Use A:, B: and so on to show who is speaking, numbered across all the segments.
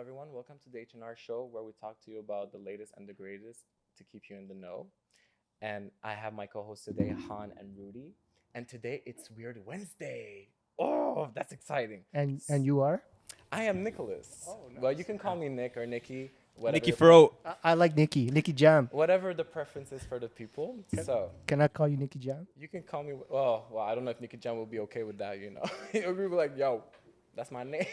A: everyone. Welcome to the H&R show where we talk to you about the latest and the greatest to keep you in the know. And I have my co-hosts today, Han and Rudy. And today it's Weird Wednesday. Oh, that's exciting.
B: And you are?
A: I am Nicholas.
B: Oh, nice.
A: Well, you can call me Nick or Nikki.
C: Nicky
A: the
C: Fro.
B: I like Nikki Jam.
A: whatever the preference is for the people. So
B: Can I call you Nikki Jam?
A: you can call me. Oh, well, I don't know if Nikki Jam will be okay with that. He'll be like, "Yo, that's my name."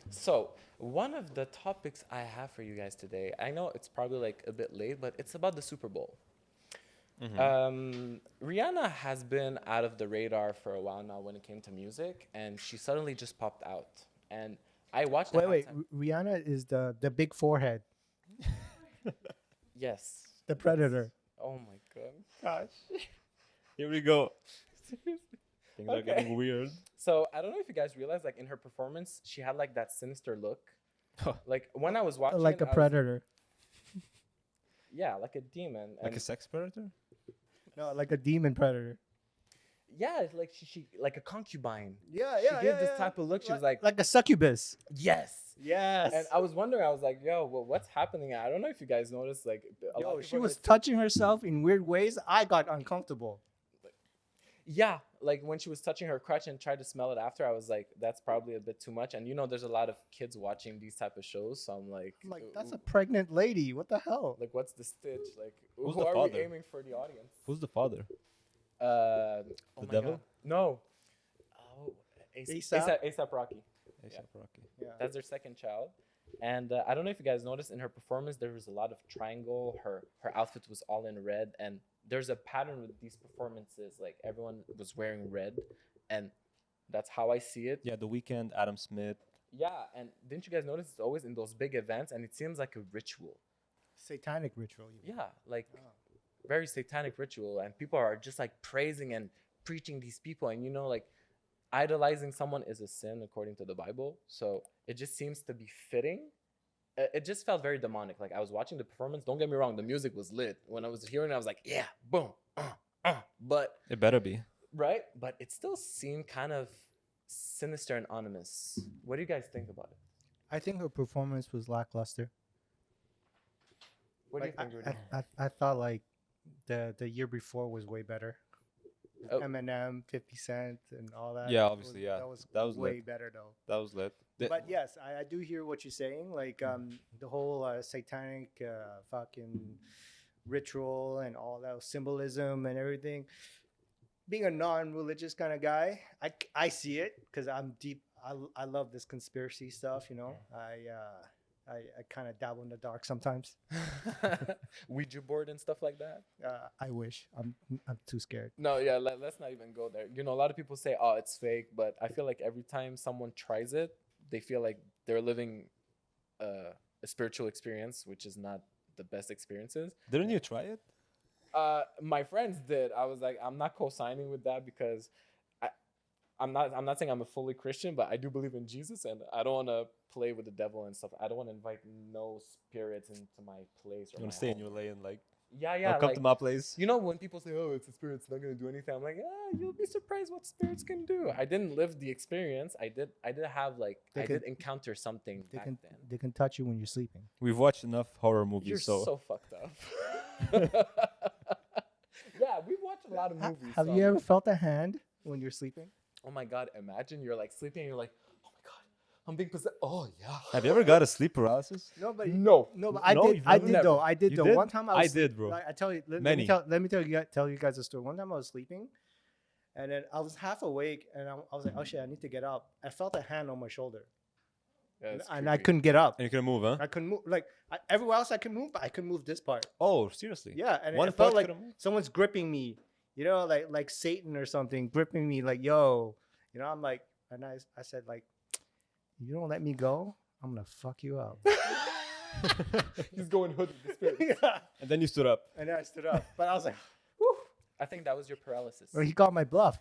A: So one of the topics I have for you guys today, I know it's probably like a bit late, but it's about the Super Bowl. Rihanna has been out of the radar for a while now when it came to music, and she suddenly just popped out. And I watched. the
B: Wait.
A: halftime-
B: Rihanna is the big forehead,
A: Yes.
B: the predator.
A: Oh my god.
B: Gosh.
C: Here we go.
A: Seriously.
C: Things are
A: Okay.
C: getting weird.
A: So I don't know if you guys realize, like in her performance, she had like that sinister look. Like when I was watching,
B: Like
A: it,
B: a
A: I was-
B: predator.
A: yeah, like a demon.
C: Like
A: And
C: a sex predator?
B: No, like a demon predator.
A: yeah, it's like she like a concubine.
B: Yeah,
A: She gave this type of look. She was like,
B: a succubus.
A: yes.
B: Yes.
A: And I was wondering, I was like, yo, well, what's happening? I don't know if you guys noticed, like, a lot
B: Yo,
A: of
B: she
A: people
B: was
A: are-
B: touching herself in weird ways. I got uncomfortable.
A: yeah, like when she was touching her crutch and tried to smell it after, I was like, that's probably a bit too much. And there's a lot of kids watching these type of shows, so I'm like,
B: I'm like, that's a pregnant lady. What the hell?
A: like, what's the stitch? Like,
C: Who's
A: who
C: the
A: are
C: father?
A: we aiming for the audience?
C: Who's the father?
A: Oh
C: The
A: my
C: devil?
A: God. No. Oh, ASAP Rocky.
C: A$AP Rocky.
B: Yeah.
A: That's their second child. And I don't know if you guys noticed in her performance, there was a lot of triangle. Her outfit was all in red. And there's a pattern with these performances. Like everyone was wearing red. And that's how I see it.
C: Yeah, The Weeknd, Adam Smith.
A: Yeah. And didn't you guys notice it's always in those big events? And it seems like a ritual.
B: Satanic ritual. You mean.
A: Yeah. Like
B: Oh.
A: very satanic ritual. And people are just like praising and preaching these people. And like idolizing someone is a sin according to the Bible. So it just seems to be fitting. It just felt very demonic. Like I was watching the performance. Don't get me wrong, the music was lit. When I was hearing it, I was like, yeah, boom, but
C: It better be.
A: right. But it still seemed kind of sinister and ominous. What do you guys think about it?
B: I think her performance was lackluster.
A: What
B: Like,
A: do you think, Rudy?
B: I thought like the year before was way better. With
A: Oh.
B: Eminem, 50 Cent, and all that.
C: Yeah,
B: That
C: obviously,
B: was-
C: yeah.
B: That was
C: That was
B: way
C: lit.
B: better though.
C: That was lit.
B: But yes, I do hear what you're saying. Like the whole satanic fucking ritual and all that symbolism and everything. Being a non-religious kind of guy, I see it because I'm deep. I love this conspiracy stuff. I kind of dabble in the dark sometimes.
A: Ouija board and stuff like that.
B: I wish. I'm too scared.
A: No, yeah, let's not even go there. A lot of people say, oh, it's fake, but I feel like every time someone tries it, they feel like they're living a spiritual experience, which is not the best experiences.
C: Didn't you try it?
A: My friends did. I was like, I'm not co-signing with that because I'm not saying I'm a fully Christian, but I do believe in Jesus, and I don't want to play with the devil and stuff. I don't want to invite no spirits into my place. Or
C: You
A: my
C: want to stay in
A: home.
C: your lane, like,
A: Yeah,
C: come
A: like,
C: to my place?
A: when people say, "Oh, it's a spirit, it's not gonna do anything," I'm like, you'll be surprised what spirits can do. I didn't live the experience. I did have like
B: They
A: I
B: can-
A: did encounter something
B: They
A: back
B: can
A: then.
B: they can touch you when you're sleeping.
C: We've watched enough horror movies,
A: You're
C: so...
A: so fucked up. Yeah, we watch a lot of movies.
B: Have
A: so
B: you
A: I'm-
B: ever felt a hand when you're sleeping?
A: Oh my god! Imagine you're like sleeping, and you're like, "Oh my god, I'm being possessed." Oh yeah.
C: Have you ever got a sleep paralysis?
B: No, but
A: No.
B: no, but I
C: No,
B: did.
C: you've
B: I
C: never-
B: did though. I did
C: You
B: though.
C: did?
B: One time
C: I
B: was
C: did, bro.
B: I tell you. Let
C: Many.
B: me tell you guys a story. One time I was sleeping, and then I was half awake, and I was like, "Oh shit, I need to get up." I felt a hand on my shoulder,
A: Yeah, it's
B: and I
A: creepy.
B: couldn't get up.
C: And you couldn't move, huh?
B: I couldn't move. Like everywhere else, I could move, but I couldn't move this part.
C: Oh, seriously?
B: Yeah, and
C: One
B: it felt
C: part
B: like
C: couldn't move?
B: someone's gripping me. Like Satan or something, gripping me. Like, yo, I'm like, and I said like, you don't let me go, I'm gonna fuck you up.
A: He's going hood with the spirit.
B: Yeah.
C: And then you stood up.
B: And then I stood up, but I was like,
A: I think that was your paralysis.
B: well, he got my bluff.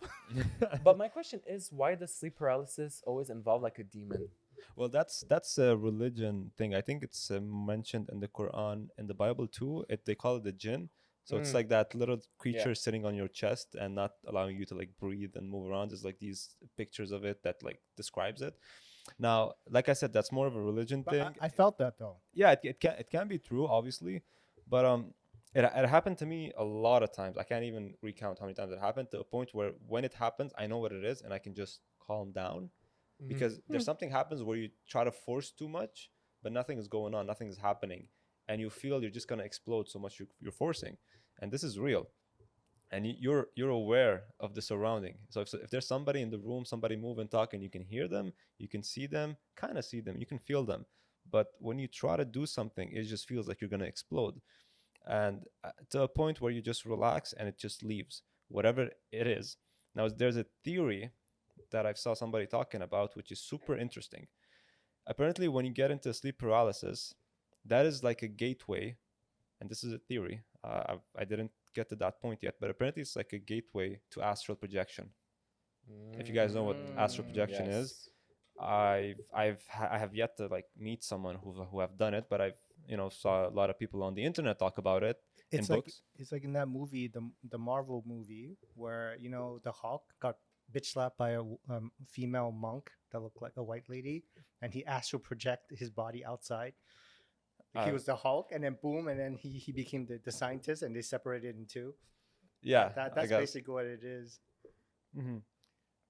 A: But my question is, why does sleep paralysis always involve like a demon?
C: Well, that's a religion thing. I think it's mentioned in the Quran, in the Bible too. They call it the jinn. So it's like that little creature sitting on your chest and not allowing you to like breathe and move around. There's like these pictures of it that like describes it. Now, like I said, that's more of a religion
B: But
C: thing.
B: I felt that though.
C: Yeah, it can be true, obviously, but it happened to me a lot of times. I can't even recount how many times it happened, to a point where when it happens, I know what it is and I can just calm down, because there's something happens where you try to force too much, but nothing is going on, nothing is happening, and you feel you're just gonna explode so much you're forcing, and this is real. And you're aware of the surrounding. So if there's somebody in the room, somebody move and talk, and you can hear them, you can see them, kind of see them, you can feel them, but when you try to do something, it just feels like you're going to explode. And to a point where you just relax and it just leaves, whatever it is. Now there's a theory that I saw somebody talking about, which is super interesting. Apparently when you get into sleep paralysis, that is like a gateway, and this is a theory. I didn't get to that point yet, but apparently it's like a gateway to astral projection. If you guys know what astral projection is,
A: Yes.
C: I have yet to like meet someone who have done it, but I've saw a lot of people on the internet talk about it in
B: It's like
C: books.
B: it's like in that movie, the Marvel movie, where the Hulk got bitch slapped by a female monk that looked like a white lady, and he astral project his body outside. Like he
C: Uh,
B: was the Hulk, and then boom, and then he became the scientist, and they separated in two.
C: yeah, I
B: That's
C: got.
B: basically what it is.
C: Mhm.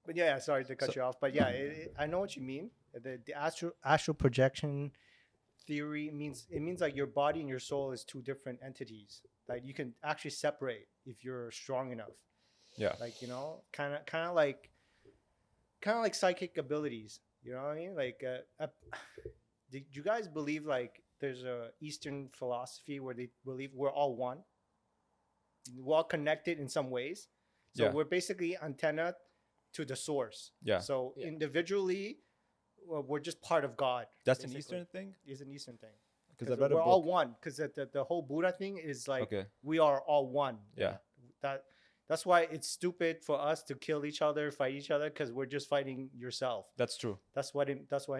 B: But yeah, sorry to cut
C: So
B: you off. But yeah, I know what you mean. The astral projection theory means like your body and your soul is two different entities that you can actually separate if you're strong enough.
C: yeah,
B: Like kind of like psychic abilities. You know what I mean? Like, do you guys believe like there's a Eastern philosophy where they believe we're all one, we're all connected in some ways. So
C: yeah,
B: we're basically antenna to the source.
C: yeah.
B: So
A: Yeah.
B: individually, we're just part of God.
C: That's an
B: basically.
C: Eastern thing,
B: Is an Eastern thing.
C: because I
B: Because
C: read a
B: we're all
C: book.
B: one. Because the whole Buddha thing is like
C: Okay,
B: we are all one.
C: yeah,
B: That that's why it's stupid for us to kill each other, fight each other, because we're just fighting yourself.
C: that's true.
B: That's what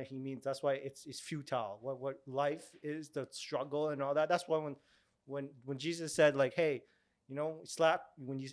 B: he means. That's why it's futile. What life is, the struggle and all that. That's why when Jesus said like, hey, slap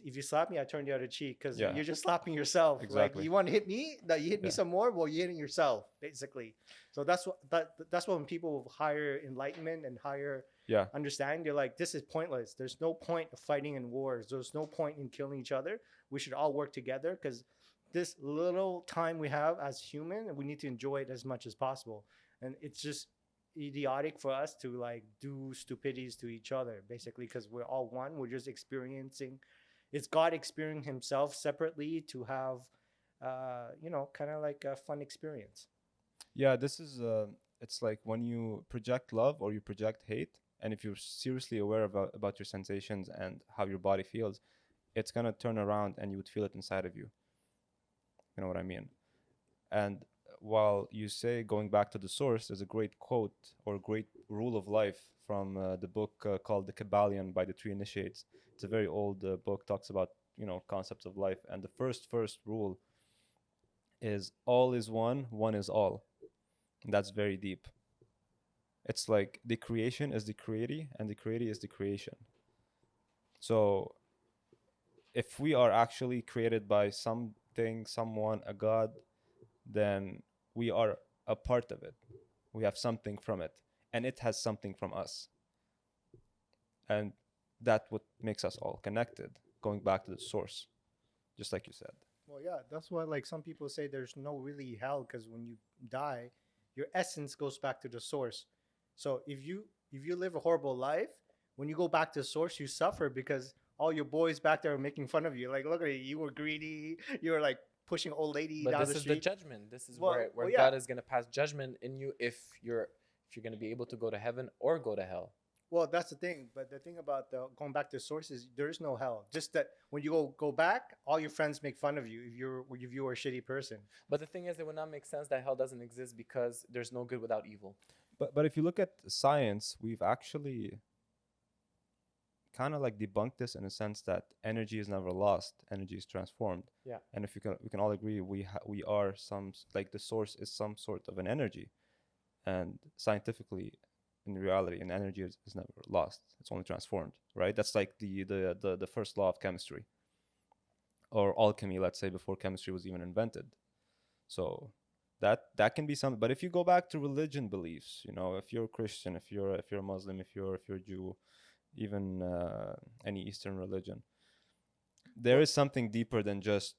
B: if you slap me, I turn the other cheek, because
C: Yeah,
B: you're just slapping yourself. Like,
C: exactly.
B: you want to hit me, that you hit me
C: Yeah.
B: some more. Well, you're hitting yourself basically. So that's what when people hire enlightenment and higher
C: Yeah,
B: understanding, they're like, this is pointless. There's no point of fighting in wars. There's no point in killing each other. We should all work together, because this little time we have as human, we need to enjoy it as much as possible. And it's just idiotic for us to like do stupidities to each other, basically, because we're all one. We're just experiencing. It's God experiencing Himself separately to have, kind of like a fun experience.
C: yeah. This is it's like when you project love or you project hate, and if you're seriously aware about your sensations and how your body feels, it's gonna turn around and you would feel it inside of you. You know what I mean? And while you say going back to the source, there's a great quote or great rule of life from the book called The Kabbalion by the Three Initiates. It's a very old book, talks about concepts of life, and the first rule is all is one, one is all. And that's very deep. It's like the creation is the creator, and the creator is the creation. So if we are actually created by something, someone, a god, then we are a part of it. We have something from it, and it has something from us. And that what makes us all connected, going back to the source, just like you said.
B: Well, yeah, that's why like some people say there's no really hell, because when you die, your essence goes back to the source. So if you live a horrible life, when you go back to the source, you suffer because all your boys back there are making fun of you. Like, look at you, you were greedy, you were like pushing old lady
A: But
B: down
A: this
B: the
A: is the
B: street.
A: judgment. This is
B: Well,
A: where
B: yeah.
A: God is gonna pass judgment in you if you're gonna be able to go to heaven or go to hell.
B: Well, that's the thing. But the thing about going back to sources, there is no hell. Just that when you go back, all your friends make fun of you if you're a shitty person.
A: But the thing is, it would not make sense that hell doesn't exist because there's no good without evil.
C: But if you look at science, we've actually kind of like debunked this in a sense that energy is never lost, energy is transformed.
A: Yeah.
C: And if we can all agree we are like the source is some sort of an energy, and scientifically, in reality, an energy is never lost, it's only transformed, right? That's like the first law of chemistry, or alchemy, let's say, before chemistry was even invented. So That can be something. But if you go back to religion beliefs, you know, if you're Christian, if you're Muslim, if you're Jew, even any Eastern religion, there is something deeper than just,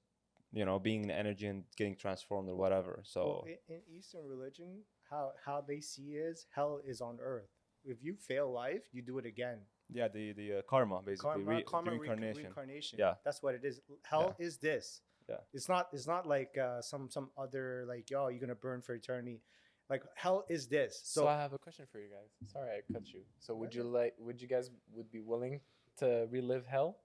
C: you know, being an energy and getting transformed or whatever. So
B: Well, in Eastern religion, how they see is hell is on earth. If you fail life, you do it again.
C: yeah, the karma basically,
B: Karma,
C: reincarnation.
B: reincarnation.
C: Yeah.
B: That's what it is. Hell is this.
C: Yeah.
B: It's not like some other like, yo, you're gonna burn for eternity. Like hell is this.
A: So I have a question for you guys. Sorry I cut you. So would you guys would be willing to relive hell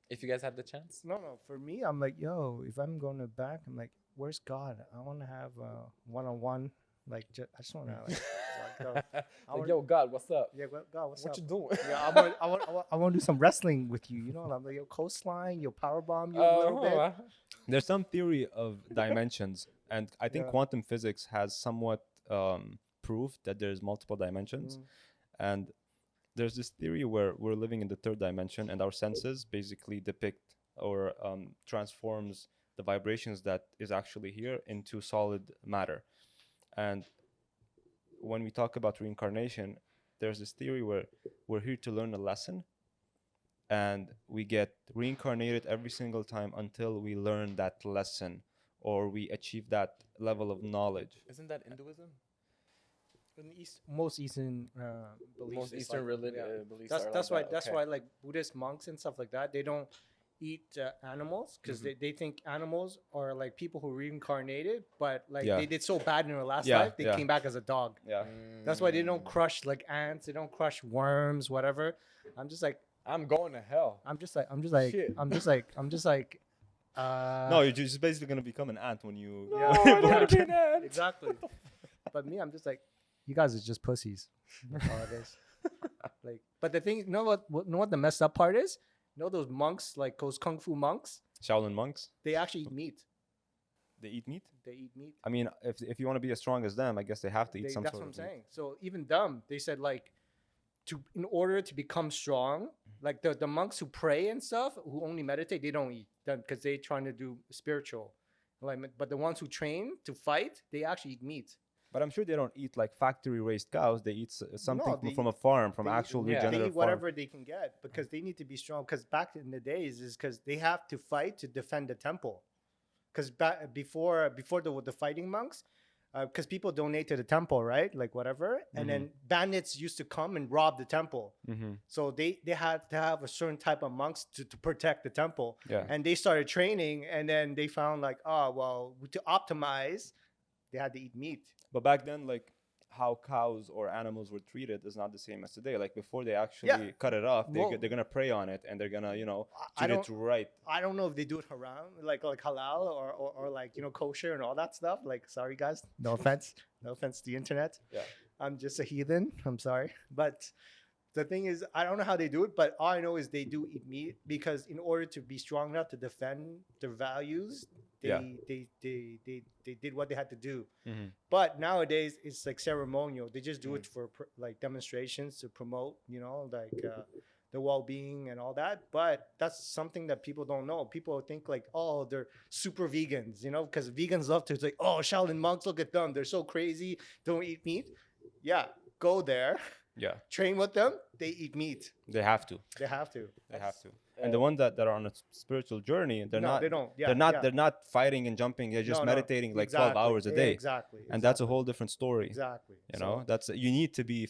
A: if you guys had the chance?
B: no. For me, I'm like, yo, if I'm going to back, I'm like, where's God? I want to have one-on-one. Like, I just want to like,
A: Like, yo, God, what's up?
B: yeah, God, what's
A: What
B: up?
A: you doing?
B: Yeah, I want to do some wrestling with you. You know, and I'm like, yo, coastline, yo, power bomb you a little bit.
C: There's some theory of dimensions, and I think
B: Yeah.
C: quantum physics has somewhat proved that there's multiple dimensions. And there's this theory where we're living in the third dimension, and our senses basically depict or transforms the vibrations that is actually here into solid matter. And when we talk about reincarnation, there's this theory where we're here to learn a lesson, and we get reincarnated every single time until we learn that lesson or we achieve that level of knowledge.
A: Isn't that Hinduism?
B: In most Eastern beliefs,
A: Most
B: it's
A: Eastern
B: like,
A: beliefs.
B: that's
A: are
B: why
A: like that.
B: that's
A: Okay.
B: why like Buddhist monks and stuff like that, they don't eat animals because they think animals are like people who reincarnated, but like
C: Yeah.
B: they did so bad in their last
C: Yeah,
B: life, they
C: yeah.
B: came back as a dog.
C: Yeah.
B: That's why they don't crush like ants, they don't crush worms, whatever. I'm just like
A: I'm going to hell.
B: Shit. I'm just like
C: No, you're just basically gonna become an ant when you.
A: No, I don't want to be an ant.
B: exactly. But me, I'm just like, you guys are just pussies. That's all it is. Like, but the thing, you know what the messed up part is? You know those monks, like those kung fu monks,
C: Shaolin monks,
B: they actually eat meat.
C: they eat meat.
B: They eat meat.
C: I mean, if you want to be as strong as them, I guess they have to eat some
B: That's
C: sort
B: what I'm
C: of meat.
B: saying. So even them, they said like, in order to become strong, like the monks who pray and stuff, who only meditate, they don't eat because they trying to do spiritual. Like, but the ones who train to fight, they actually eat meat.
C: But I'm sure they don't eat like factory raised cows. They eat something
B: they
C: from a farm, from
B: they eat-
C: actual
A: yeah, they
B: They
C: regenerative
B: eat
C: farm.
B: whatever they can get because they need to be strong. Because back in the days, is because they have to fight to defend the temple. Because back before the fighting monks, because people donate to the temple, right? Like whatever, and then bandits used to come and rob the temple.
C: Mm-hmm.
B: So they had to have a certain type of monks to protect the temple.
C: Yeah.
B: And they started training, and then they found like, oh well, to optimize, they had to eat meat.
C: But back then, like how cows or animals were treated is not the same as today. Like before they actually
B: Yeah.
C: cut it off,
B: Well-
C: they're gonna prey on it and they're gonna, you know,
B: I
C: treat it
B: don't-
C: right.
B: I don't know if they do it haram, like halal or like, you know, kosher and all that stuff. Like, sorry guys, no offense to the internet.
C: Yeah.
B: I'm just a heathen. I'm sorry, but the thing is, I don't know how they do it, but all I know is they do eat meat because in order to be strong enough to defend their values, they did what they had to do.
C: Mm-hmm.
B: But nowadays it's like ceremonial. They just do it for like demonstrations to promote, you know, like the well-being and all that. But that's something that people don't know. People think like, oh, they're super vegans, you know, because vegans love to say, oh, Shaolin monks, look at them, they're so crazy, don't eat meat. Yeah, go there,
C: Yeah,
B: train with them. They eat meat.
C: they have to.
B: They have to.
C: They have to. And the ones that are on a spiritual journey, they're
B: No,
C: not.
B: they don't. Yeah,
C: they're not.
B: yeah.
C: They're not fighting and jumping. They're just
B: No, no,
C: meditating like 12 hours a day.
B: Exactly.
C: And that's a whole different story.
B: Exactly.
C: You know, that's you need to be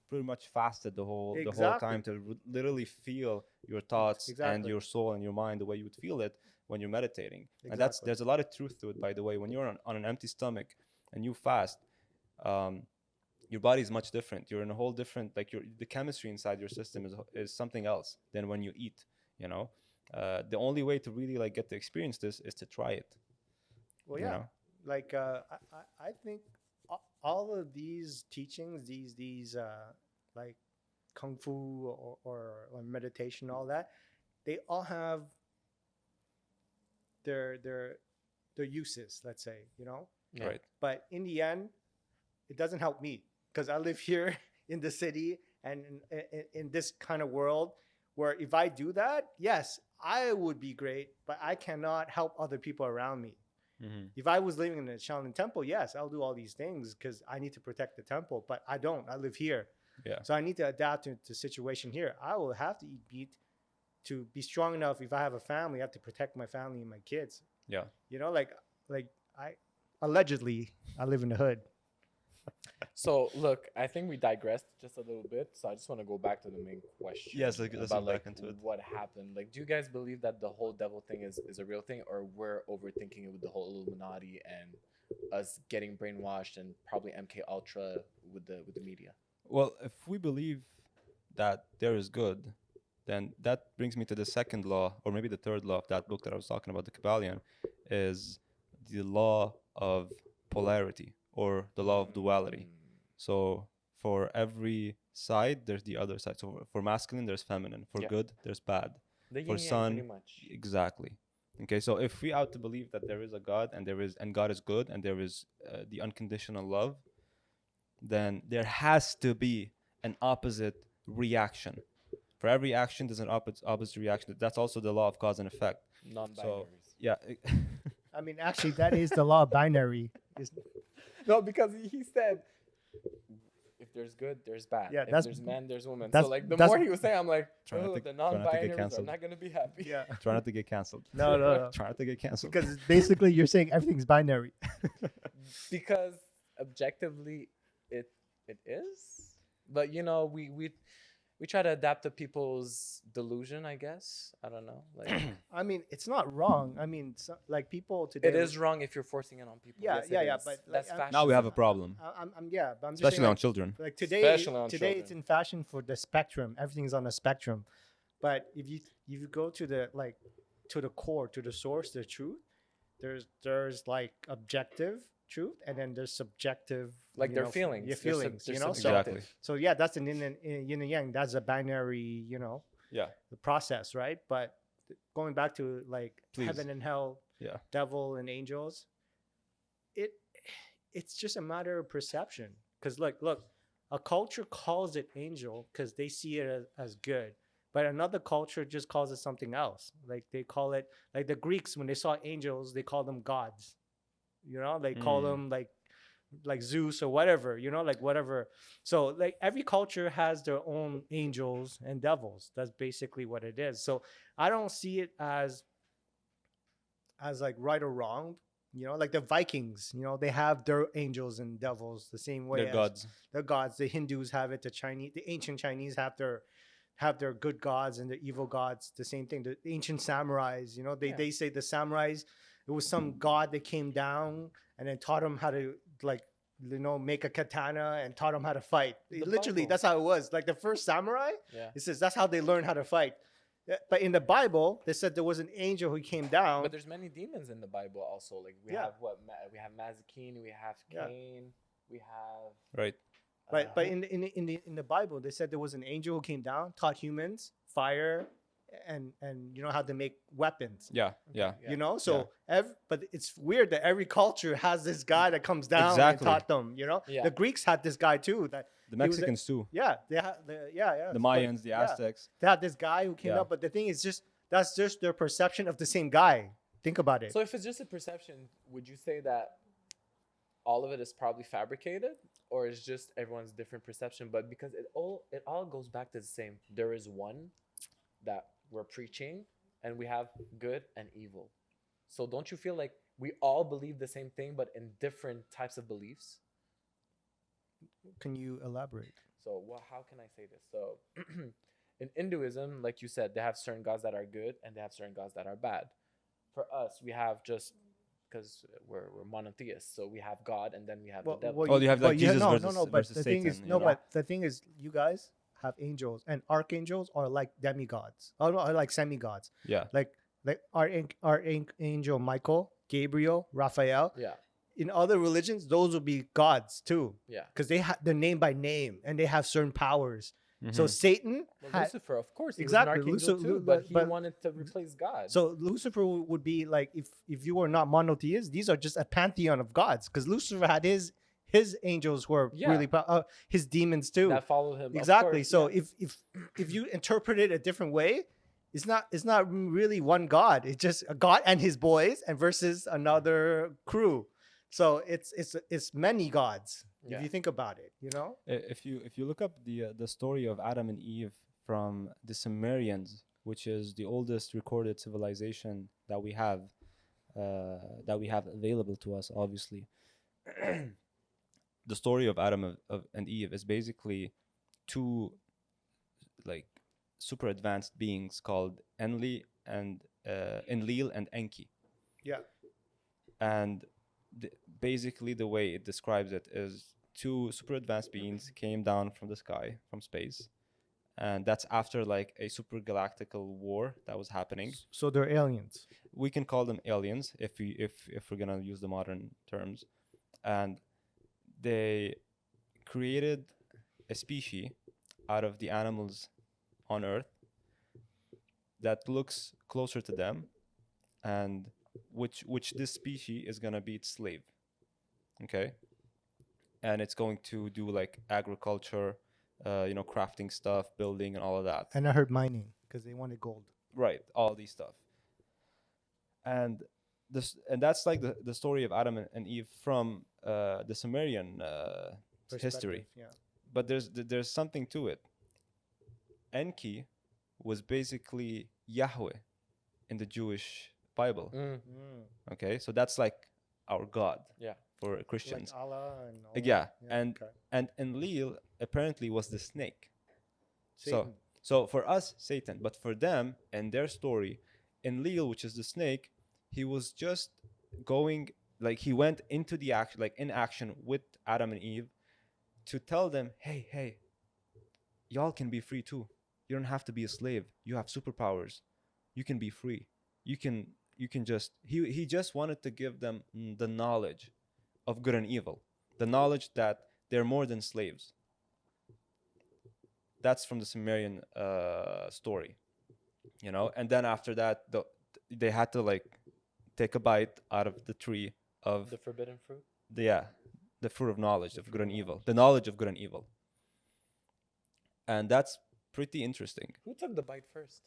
C: pretty much fasted the whole time to literally feel your thoughts and
B: Exactly.
C: your soul and your mind the way you would feel it when you're meditating. And
B: Exactly.
C: there's a lot of truth to it, by the way. When you're on an empty stomach and you fast, your body is much different. You're in a whole different, like the chemistry inside your system is something else than when you eat. You know, the only way to really like get to experience this is to try it.
B: Well,
C: you
B: yeah.
C: know?
B: Like I think all of these teachings, these like kung fu or meditation, all that, they all have their uses. Let's say, you know.
A: Yeah.
C: Right.
B: But in the end, it doesn't help me because I live here in the city and in this kind of world where if I do that, yes, I would be great, but I cannot help other people around me.
C: Mm-hmm.
B: If I was living in a Shaolin temple, yes, I'll do all these things because I need to protect the temple. But I don't. I live here,
C: Yeah.
B: so I need to adapt to the situation here. I will have to eat meat to be strong enough. If I have a family, I have to protect my family and my kids.
C: Yeah.
B: You know, like I allegedly I live in the hood.
A: So look, I think we digressed just a little bit. So I just want to go back to the main question.
C: Yes, let's
A: about
C: get
A: like
C: back into it.
A: what happened. Like, do you guys believe that the whole devil thing is a real thing, or we're overthinking it with the whole Illuminati and us getting brainwashed and probably MK Ultra with the media?
C: Well, if we believe that there is good, then that brings me to the second law, or maybe the third law of that book that I was talking about, the Kabbalion, is the law of polarity or the law of duality. So for every side, there's the other side. So for masculine, there's feminine. For
A: Yeah.
C: good, there's bad.
A: The
C: For
A: yin yang,
C: sun,
A: pretty much.
C: exactly. Okay, so if we out to believe that there is a God and God is good and there is the unconditional love, then there has to be an opposite reaction. For every action, there's an opposite reaction. That's also the law of cause and effect.
A: Non-binaries.
C: So yeah,
B: I mean, actually, that is the law of binary.
A: No, because he said, if there's good, there's bad.
B: Yeah,
A: if
B: that's-
A: there's man, there's woman.
B: that's-
A: So like the
B: that's-
A: more he was saying, I'm like,
C: Try not
A: oh,
C: to-
A: the
C: try not to get
A: non-binaries are
C: cancelled.
A: not gonna be happy.
B: Yeah.
C: try not to get canceled.
B: No.
C: Try not to get canceled.
B: Because basically, you're saying everything's binary.
A: Because objectively, it is. But you know, we try to adapt to people's delusion, I guess. I don't know. Like,
B: I mean, it's not wrong. I mean, like people today.
A: it is wrong if you're forcing it on people.
B: Yeah,
A: Yes, it
B: yeah,
A: is.
B: but,
A: that's
B: like,
A: fascism.
C: Now we have a problem,
B: Yeah, but I'm just
C: especially
B: saying,
C: on
B: like,
C: children.
B: like today,
A: Especially on
B: today it's
A: children.
B: in fashion for the spectrum. Everything's on a spectrum. But if you go to the to the core, to the source, the truth, there's like objective truth, and then there's subjective,
A: Like
B: you
A: their
B: know,
A: feelings.
B: your
A: They're
B: feelings,
A: they're
B: you know.
C: Exactly.
B: So yeah, that's an yin and yang. That's a binary, you know,
C: Yeah.
B: the process, right? But going back to like
C: Please.
B: heaven and hell,
C: Yeah.
B: devil and angels, it's just a matter of perception. Because look, a culture calls it angel because they see it as good, but another culture just calls it something else. Like they call it, like the Greeks, when they saw angels, they call them gods. You know, they call them like Zeus or whatever, you know, like whatever. So like every culture has their own angels and devils. That's basically what it is. So I don't see it as like right or wrong. You know, like the Vikings, you know, they have their angels and devils the same way.
C: They're
B: as
C: gods.
B: the gods. The Hindus have it. The ancient Chinese have their good gods and their evil gods. The same thing. The ancient samurais, you know, they say the samurais, it was some god that came down and then taught them how to, like, you know, make a katana and taught them how to fight. Literally,
A: Bible.
B: that's how it was. Like the first samurai,
A: Yeah.
B: it says that's how they learned how to fight. Yeah, but in the Bible, they said there was an angel who came down.
A: But there's many demons in the Bible also. Like we
B: Yeah.
A: have we have Mazikeen, we have
B: Yeah.
A: Cain, we have.
C: Right.
B: But in the Bible, they said there was an angel who came down, taught humans fire, and you know how to make weapons.
C: Yeah. Yeah.
B: You know, so but it's weird that every culture has this guy that comes down
C: Exactly.
B: and taught them. You know,
A: Yeah.
B: the Greeks had this guy too. That
C: The
B: he was a-
C: Mexicans too.
B: yeah, they had yeah.
C: The
B: but-
C: Mayans, the
B: yeah.
C: Aztecs.
B: They had this guy who came
C: Yeah.
B: up, but the thing is that's just their perception of the same guy. Think about it.
A: So if it's just a perception, would you say that all of it is probably fabricated, or is just everyone's different perception? But because it all goes back to the same. There is one that we're preaching, and we have good and evil. So don't you feel like we all believe the same thing, but in different types of beliefs?
B: Can you elaborate?
A: So how can I say this? So in Hinduism, like you said, they have certain gods that are good and they have certain gods that are bad. For us, we have just because we're monotheists, so we have God and then we have the devil.
C: Oh, you have, like,
B: but
C: Jesus
B: no,
C: versus-
B: but
C: versus
B: the thing is,
C: Satan,
B: no,
C: you know?
B: but the thing is, you guys have angels, and archangels are like demigods, or like semi-gods.
C: Yeah.
B: Like our angel Michael, Gabriel, Raphael.
A: Yeah,
B: In other religions, those would be gods too,
A: yeah.
B: because they're name by name and they have certain powers. So
C: Mhm.
B: Satan
A: Well,
B: had,
A: Lucifer, of course, he
B: Exactly,
A: was an archangel
B: Luci-
A: too,
B: Lu-
A: but he
B: but-
A: wanted to replace God.
B: so Lucifer would be like, if you were not monotheist, these are just a pantheon of gods, because Lucifer had his angels were
A: Yeah.
B: really his demons too.
A: that followed him. of
B: Exactly.
A: course,
B: So
A: yeah.
B: if you interpret it a different way, it's not really one God. It's just a God and his boys and versus another crew. So it's many gods
A: Yeah.
B: if you think about it, you know?
C: If you look up the story of Adam and Eve from the Sumerians, which is the oldest recorded civilization that we have available to us, obviously, the story of Adam and Eve is basically two like super advanced beings called Enlil and Enki.
B: Yeah.
C: And basically the way it describes it is two super advanced beings came down from the sky, from space, and that's after like a super galactical war that was happening.
B: So they're aliens.
C: We can call them aliens if we're gonna use the modern terms. And they created a species out of the animals on Earth that looks closer to them, and which this species is gonna be its slave. Okay, and it's going to do like agriculture, crafting stuff, building, and all of that.
B: And I heard mining because they wanted gold.
C: Right, all these stuff. And that's like the story of Adam and Eve from the Sumerian history.
B: Yeah.
C: But there's something to it. Enki was basically Yahweh in the Jewish Bible. Okay, so that's like our God.
A: Yeah.
C: For Christians.
B: Like Allah and all
C: Yeah,
B: that.
C: and Enlil apparently was the snake.
B: Satan.
C: So for us, Satan, but for them and their story, Enlil, which is the snake, he was just going, like he went into the action, like in action with Adam and Eve, to tell them, hey, y'all can be free too. You don't have to be a slave. You have superpowers. You can be free. You can just he just wanted to give them the knowledge of good and evil, the knowledge that they're more than slaves. That's from the Sumerian story, and then after that they had to like take a bite out of the tree of
A: the forbidden fruit.
C: The fruit of knowledge of good and evil, the knowledge of good and evil. And that's pretty interesting.
A: Who took the bite first?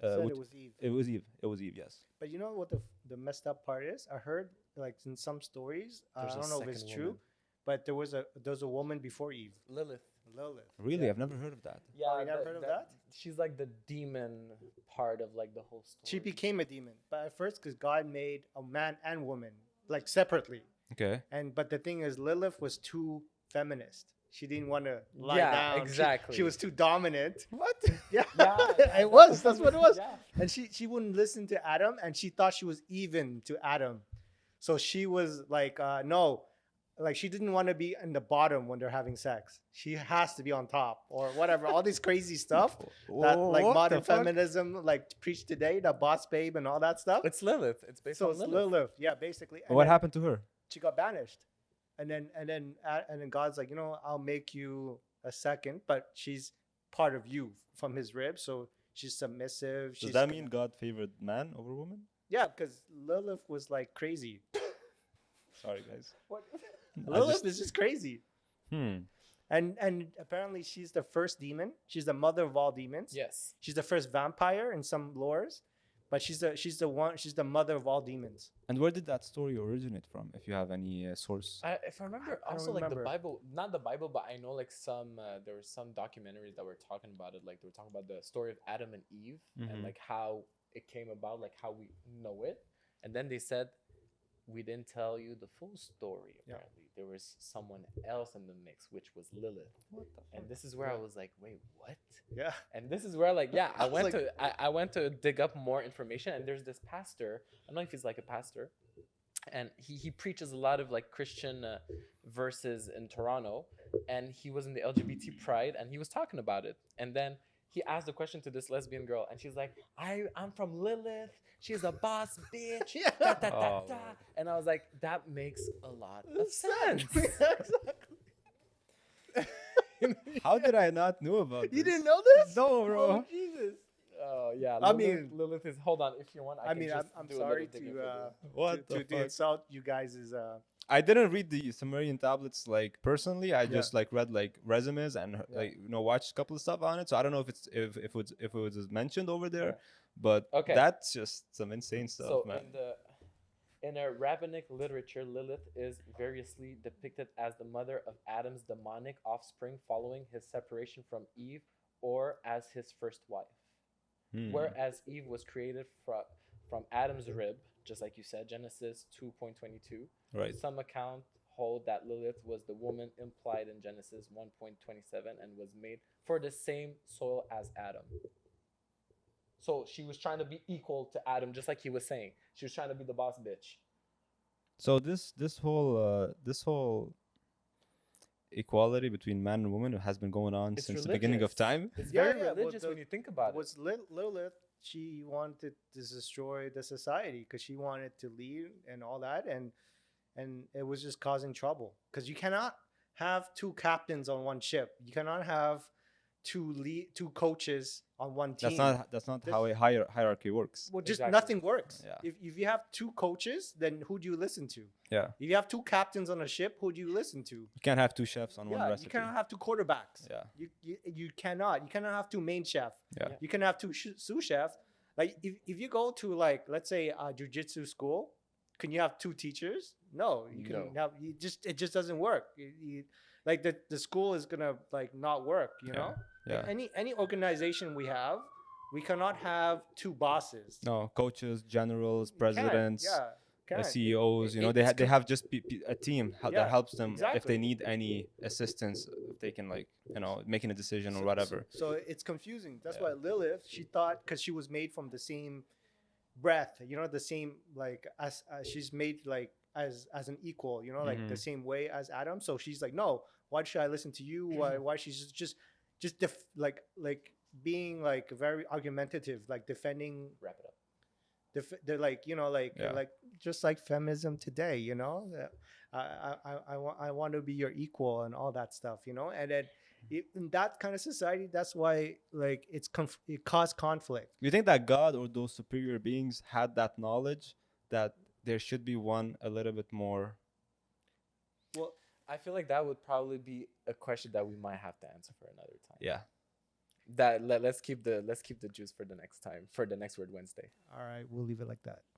B: Said it was Eve.
C: It was Eve, yes.
B: But you know what the messed up part is? I heard like in some stories, I don't know if it's true, but there was a woman before Eve.
A: Lilith.
C: Really? I've never heard of that.
A: Yeah,
B: Oh, you never heard of that?
A: She's like the demon part of like the whole story.
B: She became a demon, but at first, because God made a man and woman like separately.
C: Okay.
B: But the thing is, Lilith was too feminist. She didn't want to lie
A: Yeah,
B: down.
A: exactly.
B: She was too dominant.
C: What?
B: Yeah,
A: Yeah,
B: it was. That's what it was.
A: Yeah.
B: And she wouldn't listen to Adam, and she thought she was even to Adam. So she was like, no, like she didn't want to be in the bottom when they're having sex. She has to be on top or whatever. All this crazy stuff that like modern feminism like preach today, the boss babe and all that stuff.
A: It's Lilith. It's based
B: So
A: on
B: it's
A: Lilith.
B: Lilith. Yeah, basically. And
C: What
B: then
C: happened to her?
B: she got banished. And then God's like, I'll make you a second, but she's part of you from his rib, so she's submissive.
C: Does that mean God favored man over woman?
B: Yeah, because Lilith was like crazy.
C: Sorry, guys.
B: What? Lilith is just crazy.
C: Hmm.
B: And apparently she's the first demon. She's the mother of all demons.
A: Yes.
B: She's the first vampire in some lores, but she's the mother of all demons.
C: And where did that story originate from? If you have any source.
A: If I remember,
B: I don't
A: also like the
B: remember.
A: Bible, not the Bible, but I know like some there were some documentaries that were talking about it. Like they were talking about the story of Adam and Eve and like how it came about, like how we know it. And then they said, we didn't tell you the full story. Apparently, there was someone else in the mix, which was Lilith.
B: What the fuck?
A: And this is where I was like, wait, what?
B: Yeah.
A: And this is where like, yeah, I
B: was
A: went I went to dig up more information, and there's this pastor. I don't know if he's like a pastor, and he preaches a lot of like Christian verses in Toronto, and he was in the LGBT pride, and he was talking about it, and then he asked the question to this lesbian girl, and she's like, I'm from Lilith. She's a boss bitch.
B: Yeah.
A: Da, da, da, da. And I was like, that makes a lot of sense.
C: How did I not know about this?
B: You didn't know this?
C: No, bro.
B: Oh, Jesus.
A: Oh yeah.
B: I
A: Lilith,
B: mean-
A: Lilith is. Hold on, if you want, I
B: mean,
A: can just
B: I'm
A: do a
B: sorry
A: little digging for you.
C: What the
B: to
C: fuck?
B: insult you guys'
C: I didn't read the Sumerian tablets like personally. I
B: Yeah.
C: just like read like resumes and
B: Yeah.
C: like watched a couple of stuff on it. So I don't know if it's if it was mentioned over there,
A: Yeah.
C: but
A: Okay.
C: that's just some insane stuff,
A: So
C: man.
A: in a rabbinic literature, Lilith is variously depicted as the mother of Adam's demonic offspring following his separation from Eve, or as his first wife.
C: Hmm.
A: Whereas Eve was created from Adam's rib, just like you said, Genesis 2:22.
C: Right.
A: Some accounts hold that Lilith was the woman implied in Genesis 1:27 and was made for the same soil as Adam. So she was trying to be equal to Adam, just like he was saying. She was trying to be the boss bitch.
C: So this whole equality between man and woman has been going on
A: It's
C: since the beginning of
A: religious.
C: time.
A: It's
B: Yeah,
A: very
B: yeah, well,
A: religious when you think about it.
B: Was Lilith? She wanted to destroy the society because she wanted to lead and all that, and it was just causing trouble. Because you cannot have two captains on one ship. You cannot have two coaches on one team.
C: That's not
B: This-
C: how a hierarchy works.
B: Well, just
A: Exactly.
B: nothing works.
C: Yeah.
B: If you have two coaches, then who do you listen to?
C: Yeah.
B: If you have two captains on a ship, who do you listen to?
C: You can't have two chefs on one
B: Yeah,
C: recipe.
B: you cannot have two quarterbacks.
C: Yeah.
B: You cannot. You cannot have two main chef.
C: Yeah.
A: Yeah.
B: You can have two sous chefs. Like if you go to like let's say a jiu-jitsu school, can you have two teachers? No, you can
A: No.
B: have. It just doesn't work. Like the school is gonna like not work. You
C: Yeah.
B: know.
C: Yeah.
B: Any organization we have, we cannot have two bosses.
C: No, coaches, generals,
B: You can't.
C: presidents,
B: Yeah. Can't.
C: CEOs.
B: It-
C: they
B: it's
C: they have just a team
B: Yeah,
C: that helps them if
B: exactly.
C: they need any assistance. If they can making a decision or whatever.
B: So it's confusing. That's
C: Yeah.
B: why Lilith, she thought because she was made from the same breath, the same like as she's made like as an equal, like the
C: Mhm.
B: same way as Adam. So she's like, no, why should I listen to you? Why she's just like being like very argumentative, like defending.
A: Wrap it up.
B: They're like
C: Yeah.
B: like just like feminism today, I want to be your equal and all that stuff, and then in that kind of society, that's why like it caused conflict.
C: You think that God or those superior beings had that knowledge that there should be one a little bit more?
B: Well,
A: I feel like that would probably be a question that we might have to answer for another time.
C: Yeah.
A: Let's keep the juice for the next time, for the next Word Wednesday.
B: all right, we'll leave it like that.